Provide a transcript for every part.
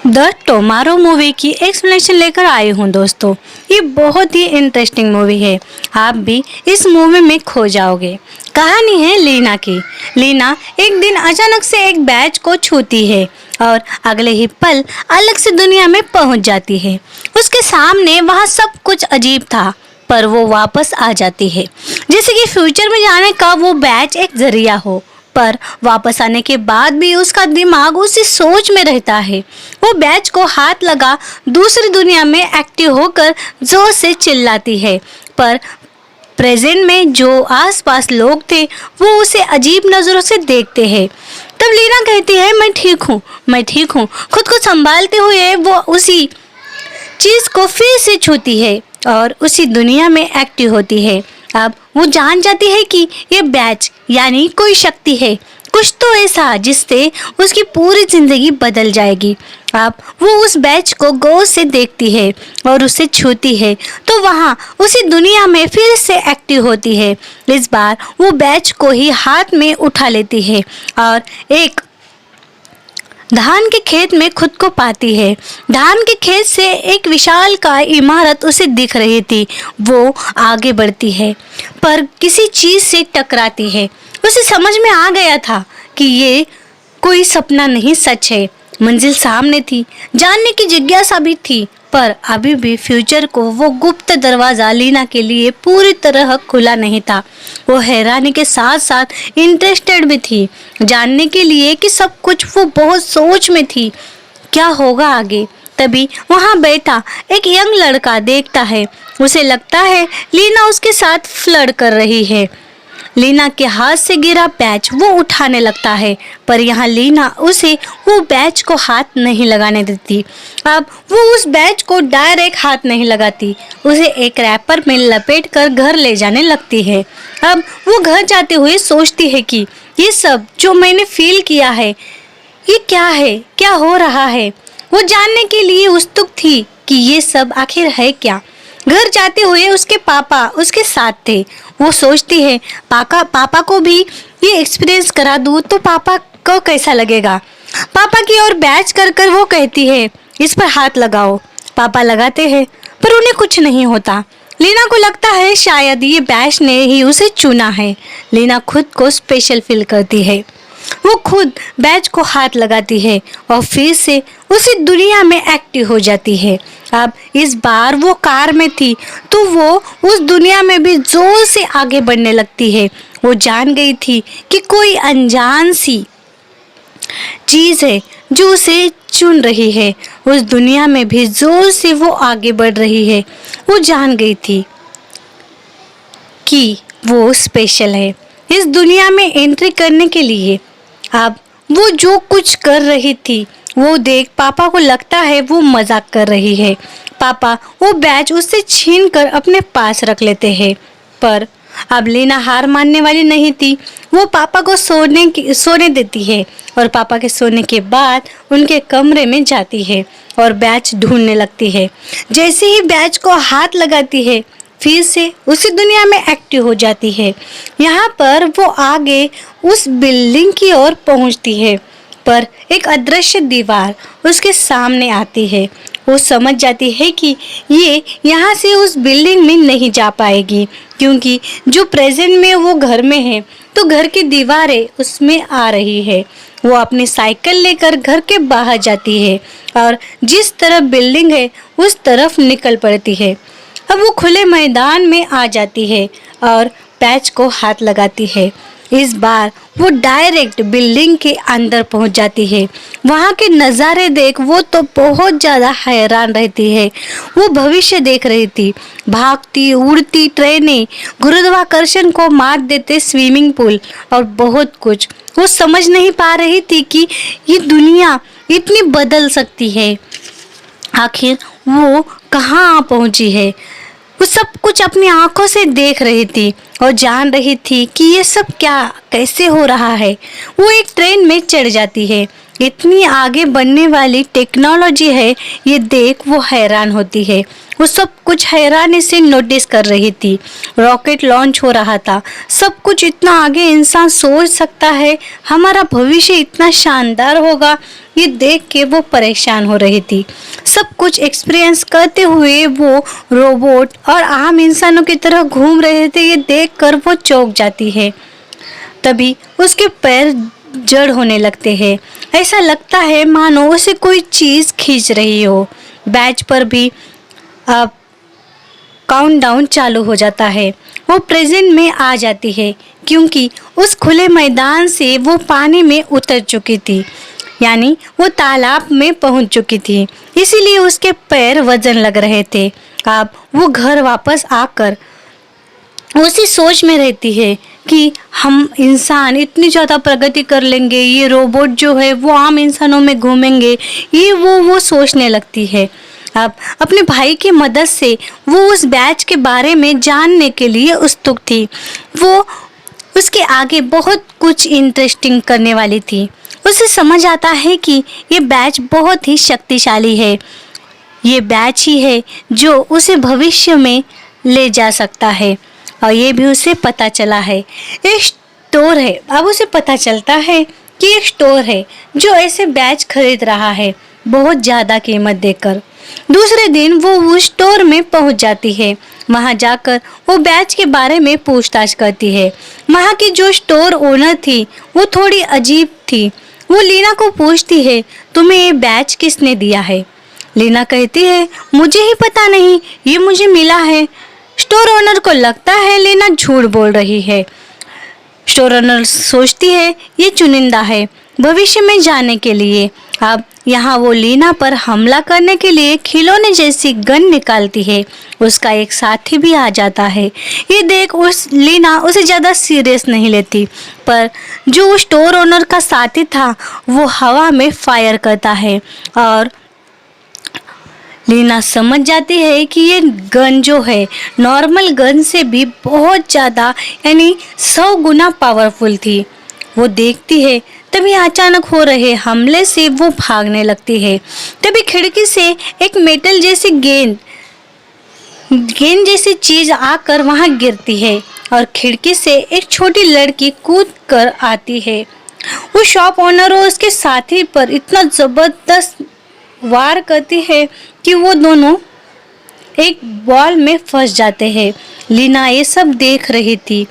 The टोमारो movie की explanation लेकर आई हूँ दोस्तों। ये बहुत ही इंटरेस्टिंग मूवी है, आप भी इस मूवी में खो जाओगे। कहानी है लीना की। लीना एक दिन अचानक से एक बैच को छूती है और अगले ही पल अलग से दुनिया में पहुंच जाती है। उसके सामने वहाँ सब कुछ अजीब था, पर वो वापस आ जाती है जैसे कि फ्यूचर में जाने का वो बैच एक जरिया हो। पर वापस आने के बाद भी उसका दिमाग उसी सोच में रहता है। वो बैच को हाथ लगा दूसरी दुनिया में एक्टिव होकर जोर से चिल्लाती है, पर प्रेजेंट में जो आसपास लोग थे वो उसे अजीब नज़रों से देखते हैं। तब लीना कहती है, मैं ठीक हूँ, मैं ठीक हूँ। खुद को संभालते हुए वो उसी चीज़ को फिर से छूती है और उसी दुनिया में एक्टिव होती है। अब वो जान जाती है कि ये बैच यानी कोई शक्ति है, कुछ तो ऐसा जिससे उसकी पूरी जिंदगी बदल जाएगी। अब वो उस बैच को गौर से देखती है और उसे छूती है तो वहाँ उसी दुनिया में फिर से एक्टिव होती है। इस बार वो बैच को ही हाथ में उठा लेती है और एक धान के खेत में खुद को पाती है। धान के खेत से एक विशाल का इमारत उसे दिख रही थी। वो आगे बढ़ती है पर किसी चीज़ से टकराती है। उसे समझ में आ गया था कि ये कोई सपना नहीं, सच है। मंजिल सामने थी, जानने की जिज्ञासा भी थी, पर अभी भी फ्यूचर को वो गुप्त दरवाज़ा लीना के लिए पूरी तरह खुला नहीं था। वो हैरानी के साथ साथ इंटरेस्टेड भी थी, जानने के लिए कि सब कुछ। वो बहुत सोच में थी, क्या होगा आगे। तभी वहाँ बैठा एक यंग लड़का देखता है। उसे लगता है लीना उसके साथ फ्लर्ट कर रही है। लीना के हाथ से गिरा बैच वो उठाने लगता है, पर यहाँ लीना उसे वो बैच को हाथ नहीं लगाने देती। अब वो उस बैच को डायरेक्ट हाथ नहीं लगाती, उसे एक रैपर में लपेटकर घर ले जाने लगती है। अब वो घर जाते हुए सोचती है कि ये सब जो मैंने फील किया है, ये क्या है, क्या हो रहा है। वो जानने के लिए उत्सुक थी कि ये सब आखिर है क्या। घर जाते हुए उसके पापा उसके साथ थे। वो सोचती है, पापा को भी ये एक्सपीरियंस करा दूँ तो पापा को कैसा लगेगा। पापा की ओर बैच कर कर वो कहती है, इस पर हाथ लगाओ। पापा लगाते हैं पर उन्हें कुछ नहीं होता। लीना को लगता है शायद ये बैच ने ही उसे चुना है। लीना खुद को स्पेशल फील करती है। वो खुद बैच को हाथ लगाती है और फिर से उसी दुनिया में एक्टिव हो जाती है। अब इस बार वो कार में थी तो वो उस दुनिया में भी जोर से आगे बढ़ने लगती है। वो जान गई थी कि कोई अनजान सी चीज़ है जो उसे चुन रही है। उस दुनिया में भी जोर से वो आगे बढ़ रही है। वो जान गई थी कि वो स्पेशल है इस दुनिया में एंट्री करने के लिए। अब वो जो कुछ कर रही थी वो देख पापा को लगता है वो मजाक कर रही है। पापा वो बैच उससे छीन कर अपने पास रख लेते हैं, पर अब लीना हार मानने वाली नहीं थी। वो पापा को सोने देती है और पापा के सोने के बाद उनके कमरे में जाती है और बैच ढूंढने लगती है। जैसे ही बैच को हाथ लगाती है फिर से उसी दुनिया में एक्टिव हो जाती है। यहाँ पर वो आगे उस बिल्डिंग की ओर पहुँचती है, पर एक अदृश्य दीवार उसके सामने आती है। वो समझ जाती है कि ये यहाँ से उस बिल्डिंग में नहीं जा पाएगी, क्योंकि जो प्रेजेंट में वो घर में है तो घर की दीवारें उसमें आ रही है। वो अपनी साइकिल लेकर घर के बाहर जाती है और जिस तरफ बिल्डिंग है उस तरफ निकल पड़ती है। अब वो खुले मैदान में आ जाती है और बैच को हाथ लगाती है। इस बार वो डायरेक्ट बिल्डिंग के अंदर पहुंच जाती है। वहाँ के नज़ारे देख वो तो बहुत ज़्यादा हैरान रहती है। वो भविष्य देख रही थी, भागती उड़ती ट्रेनें, गुरुत्वाकर्षण को मात देते स्विमिंग पूल और बहुत कुछ। वो समझ नहीं पा रही थी कि ये दुनिया इतनी बदल सकती है। आखिर वो कहाँ पहुँची है। वो सब कुछ अपनी आंखों से देख रही थी और जान रही थी कि ये सब क्या कैसे हो रहा है। वो एक ट्रेन में चढ़ जाती है। इतनी आगे बढ़ने वाली टेक्नोलॉजी है ये देख वो हैरान होती है। वो सब कुछ हैरानी से नोटिस कर रही थी। रॉकेट लॉन्च हो रहा था, सब कुछ इतना आगे इंसान सोच सकता है, हमारा भविष्य इतना शानदार होगा, ये देख के वो परेशान हो रही थी। सब कुछ एक्सपीरियंस करते हुए वो रोबोट और आम इंसानों की तरह घूम रहे थे, ये देखकर वो चौंक जाती है। तभी उसके पैर जड़ होने लगते हैं। ऐसा लगता है मानो उसे कोई चीज़ खींच रही हो। बैच पर भी अब काउंटडाउन चालू हो जाता है। वो प्रेजेंट में आ जाती है क्योंकि उस खुले मैदान से वो पानी में उतर चुकी थी, यानी वो तालाब में पहुंच चुकी थी। इसीलिए उसके पैर वजन लग रहे थे। अब वो घर वापस आकर उसी सोच में रहती है कि हम इंसान इतनी ज़्यादा प्रगति कर लेंगे, ये रोबोट जो है वो आम इंसानों में घूमेंगे, ये वो सोचने लगती है। अब अपने भाई की मदद से वो उस बैच के बारे में जानने के लिए उत्सुक थी। वो उसके आगे बहुत कुछ इंटरेस्टिंग करने वाली थी। उसे समझ आता है कि ये बैच बहुत ही शक्तिशाली है, ये बैच ही है जो उसे भविष्य में ले जा सकता है। और ये भी उसे पता चला है, एक स्टोर है। अब उसे पता चलता है कि एक स्टोर है जो ऐसे बैच खरीद रहा है बहुत ज़्यादा कीमत देकर। दूसरे दिन वो उस स्टोर में पहुंच जाती है। वहां जाकर वो बैच के बारे में पूछताछ करती है। वहां की जो स्टोर ओनर थी वो थोड़ी अजीब थी। वो लीना को पूछती है, तुम्हें ये बैच किसने दिया है? लीना कहती है, मुझे ही पता नहीं, ये मुझे मिला है। स्टोर ओनर को लगता है लीना झूठ बोल रही है। स्टोर ओनर सोचती है ये चुनिंदा है भविष्य में जाने के लिए। अब यहाँ वो लीना पर हमला करने के लिए खिलौने जैसी गन निकालती है। उसका एक साथी भी आ जाता है। ये देख लीना उसे ज़्यादा सीरियस नहीं लेती, पर जो स्टोर ओनर का साथी था वो हवा में फायर करता है और लीना समझ जाती है कि ये गन जो है नॉर्मल गन से भी बहुत ज़्यादा यानी 100 गुना पावरफुल थी। वो देखती है, तभी अचानक हो रहे हमले से वो भागने लगती है। तभी खिड़की से एक मेटल जैसी गेंद जैसी चीज आकर वहां गिरती है और खिड़की से एक छोटी लड़की कूद कर आती है। वो शॉप ओनर और उसके साथी पर इतना जबरदस्त वार करती है कि वो दोनों एक बॉल में फंस जाते हैं। लीना ये सब देख रही थी।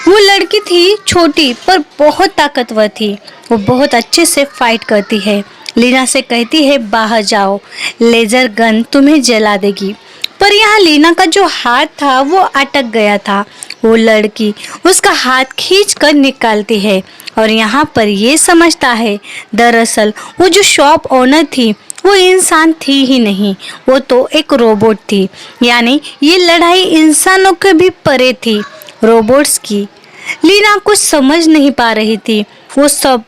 वो लड़की थी छोटी पर बहुत ताकतवर थी। वो बहुत अच्छे से फाइट करती है। लीना से कहती है, बाहर जाओ, लेजर गन तुम्हें जला देगी। पर यहाँ लीना का जो हाथ था वो अटक गया था। वो लड़की उसका हाथ खींच कर निकालती है और यहाँ पर ये समझता है दरअसल वो जो शॉप ओनर थी वो इंसान थी ही नहीं, वो तो एक रोबोट थी। यानी ये लड़ाई इंसानों के भी परे थी, रोबोट्स की। लीना कुछ समझ नहीं पा रही थी। वो सब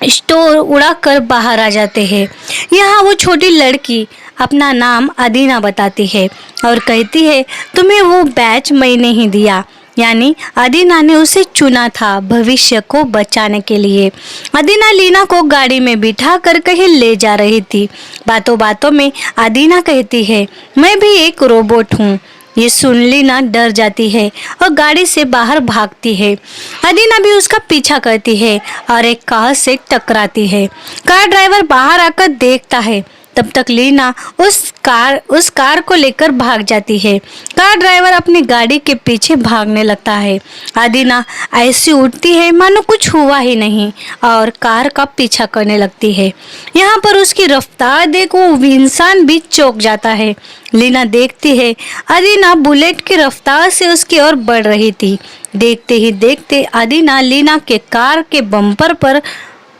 स्टोर उड़ाकर बाहर आ जाते हैं। यहाँ वो छोटी लड़की अपना नाम अदीना बताती है और कहती है, तुम्हें वो बैच मैंने ही दिया। यानी अदीना ने उसे चुना था भविष्य को बचाने के लिए। अदीना लीना को गाड़ी में बिठा कर कहीं ले जा रही थी। बातों बातों में अदीना कहती है, मैं भी एक रोबोट हूँ। ये सुन लीना डर जाती है और गाड़ी से बाहर भागती है। अदीना भी उसका पीछा करती है और एक कार से टकराती है। कार ड्राइवर बाहर आकर देखता है, तब तक लीना उस कार को लेकर भाग जाती है। कार ड्राइवर अपनी गाड़ी के पीछे भागने लगता है। अदीना ऐसी उठती है मानो कुछ हुआ ही नहीं और कार का पीछा करने लगती है। यहाँ पर उसकी रफ्तार देख वो इंसान भी चौंक जाता है। लीना देखती है अदीना बुलेट की रफ्तार से उसकी ओर बढ़ रही थी। देखते ही देखते अदीना लीना के कार के बम्पर पर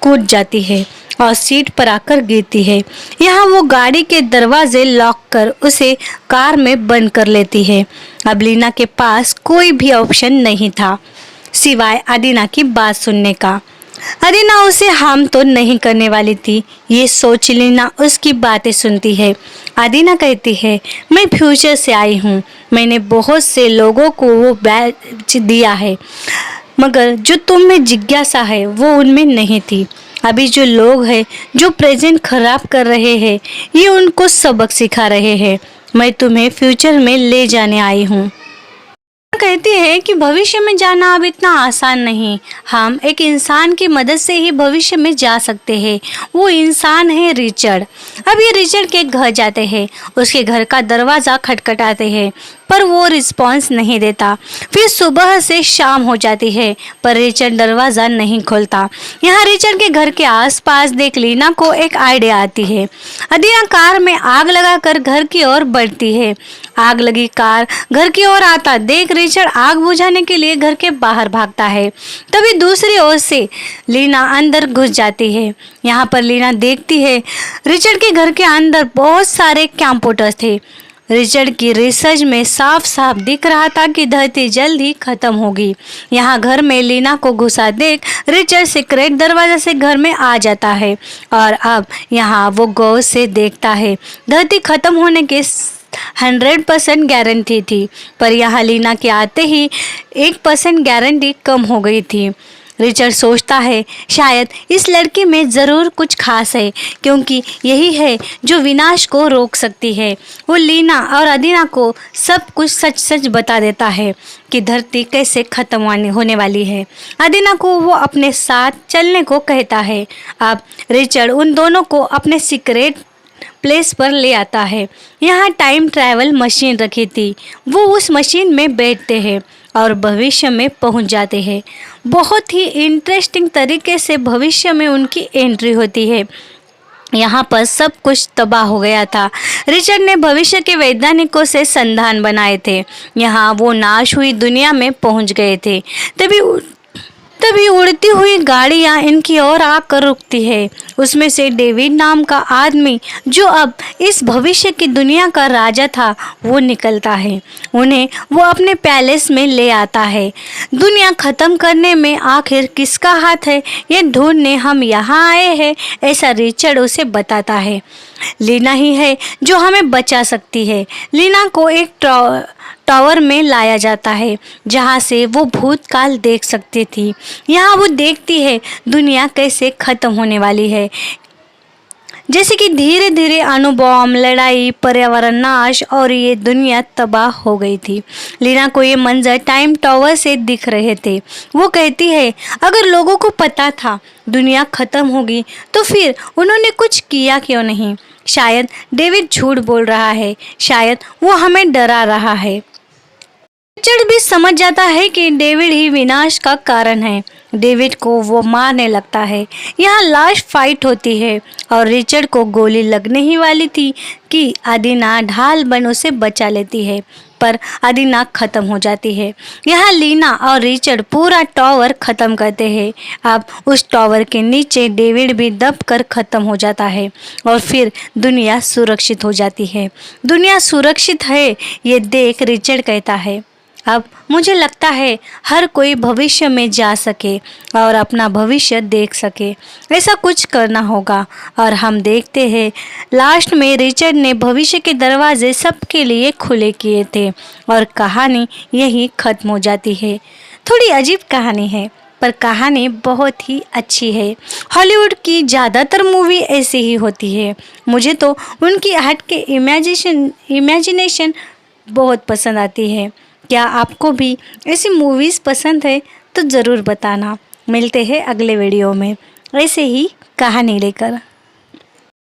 कूद जाती है और सीट पर आकर गिरती है। यहाँ वो गाड़ी के दरवाजे लॉक कर उसे कार में बंद कर लेती है। अब लीना के पास कोई भी ऑप्शन नहीं था सिवाय अदीना की बात सुनने का। अदीना उसे हार्म तो नहीं करने वाली थी, ये सोच लीना उसकी बातें सुनती है। अदीना कहती है, मैं फ्यूचर से आई हूँ, मैंने बहुत से लोगों को वो बैच दिया है, मगर जो तुम में जिज्ञासा है वो उनमें नहीं थी। अभी जो लोग हैं जो प्रेजेंट खराब कर रहे हैं, ये उनको सबक सिखा रहे हैं। मैं तुम्हें फ्यूचर में ले जाने आई हूँ। कहती है कि भविष्य में जाना अब इतना आसान नहीं। हम एक इंसान की मदद से ही भविष्य में जा सकते हैं। वो इंसान है रिचर्ड। अब ये रिचर्ड के घर जाते हैं। उसके घर का दरवाज़ा खटखटाते हैं पर वो रिस्पॉन्स नहीं देता। फिर सुबह से शाम हो जाती है पर रिचर्ड दरवाज़ा नहीं खोलता। यहाँ रिचर्ड के घर के आसपास देख लीना को एक आइडिया आती है। अदीना कार में आग लगाकर घर की ओर बढ़ती है। आग लगी कार घर की ओर आता देख रिचर्ड आग बुझाने के लिए घर के बाहर भागता है। तभी दूसरी ओर से लीना अंदर घुस जाती है। यहाँ पर लीना देखती है रिचर्ड के घर के अंदर बहुत सारे कंप्यूटर्स थे। रिचर्ड की रिसर्च में साफ साफ दिख रहा था कि धरती जल्द ही खत्म होगी। यहाँ घर में लीना को घुसा देख रिचर्ड सीक्रेट दरवाजा से घर में आ जाता है और अब यहाँ वो गौर से देखता है धरती खत्म होने के 100% गारंटी थी पर यहाँ लीना के आते ही 1% गारंटी कम हो गई थी। रिचर्ड सोचता है शायद इस लड़की में ज़रूर कुछ खास है क्योंकि यही है जो विनाश को रोक सकती है। वो लीना और अदीना को सब कुछ सच सच बता देता है कि धरती कैसे ख़त्म होने वाली है। अदीना को वो अपने साथ चलने को कहता है। अब रिचर्ड उन दोनों को अपने सीक्रेट प्लेस पर ले आता है। यहाँ टाइम ट्रैवल मशीन रखी थी। वो उस मशीन में बैठते हैं और भविष्य में पहुंच जाते हैं। बहुत ही इंटरेस्टिंग तरीके से भविष्य में उनकी एंट्री होती है। यहाँ पर सब कुछ तबाह हो गया था। रिचर्ड ने भविष्य के वैज्ञानिकों से संधान बनाए थे। यहाँ वो नाश हुई दुनिया में पहुँच गए थे। तभी उड़ती हुई गाड़ियाँ इनकी ओर आकर रुकती है। उसमें से डेविड नाम का आदमी जो अब इस भविष्य की दुनिया का राजा था वो निकलता है। उन्हें वो अपने पैलेस में ले आता है। दुनिया ख़त्म करने में आखिर किसका हाथ है ये ढूंढने हम यहाँ आए हैं ऐसा रिचर्ड उसे बताता है। लीना ही है जो हमें बचा सकती है। लीना को एक टावर में लाया जाता है जहाँ से वो भूतकाल देख सकती थी। यहाँ वो देखती है दुनिया कैसे ख़त्म होने वाली है। जैसे कि धीरे धीरे अणुबॉम्ब, लड़ाई, पर्यावरण नाश और ये दुनिया तबाह हो गई थी। लीना को ये मंजर टाइम टावर से दिख रहे थे। वो कहती है अगर लोगों को पता था दुनिया ख़त्म होगी तो फिर उन्होंने कुछ किया क्यों नहीं। शायद डेविड झूठ बोल रहा है। शायद वो हमें डरा रहा है। रिचर्ड भी समझ जाता है कि डेविड ही विनाश का कारण है। डेविड को वो मारने लगता है। यहाँ लास्ट फाइट होती है और रिचर्ड को गोली लगने ही वाली थी कि अदीना ढाल बन उसे बचा लेती है पर अदीना ख़त्म हो जाती है। यहाँ लीना और रिचर्ड पूरा टावर ख़त्म करते हैं। अब उस टावर के नीचे डेविड भी दब कर ख़त्म हो जाता है और फिर दुनिया सुरक्षित हो जाती है। दुनिया सुरक्षित है ये देख रिचर्ड कहता है अब मुझे लगता है हर कोई भविष्य में जा सके और अपना भविष्य देख सके। ऐसा कुछ करना होगा। और हम देखते हैं लास्ट में रिचर्ड ने भविष्य के दरवाजे सबके लिए खुले किए थे और कहानी यही ख़त्म हो जाती है। थोड़ी अजीब कहानी है पर कहानी बहुत ही अच्छी है। हॉलीवुड की ज़्यादातर मूवी ऐसी ही होती है। मुझे तो उनकी हट के इमेजिनेशन बहुत पसंद आती है। क्या आपको भी ऐसी मूवीज़ पसंद है तो ज़रूर बताना। मिलते हैं अगले वीडियो में ऐसे ही कहानी लेकर।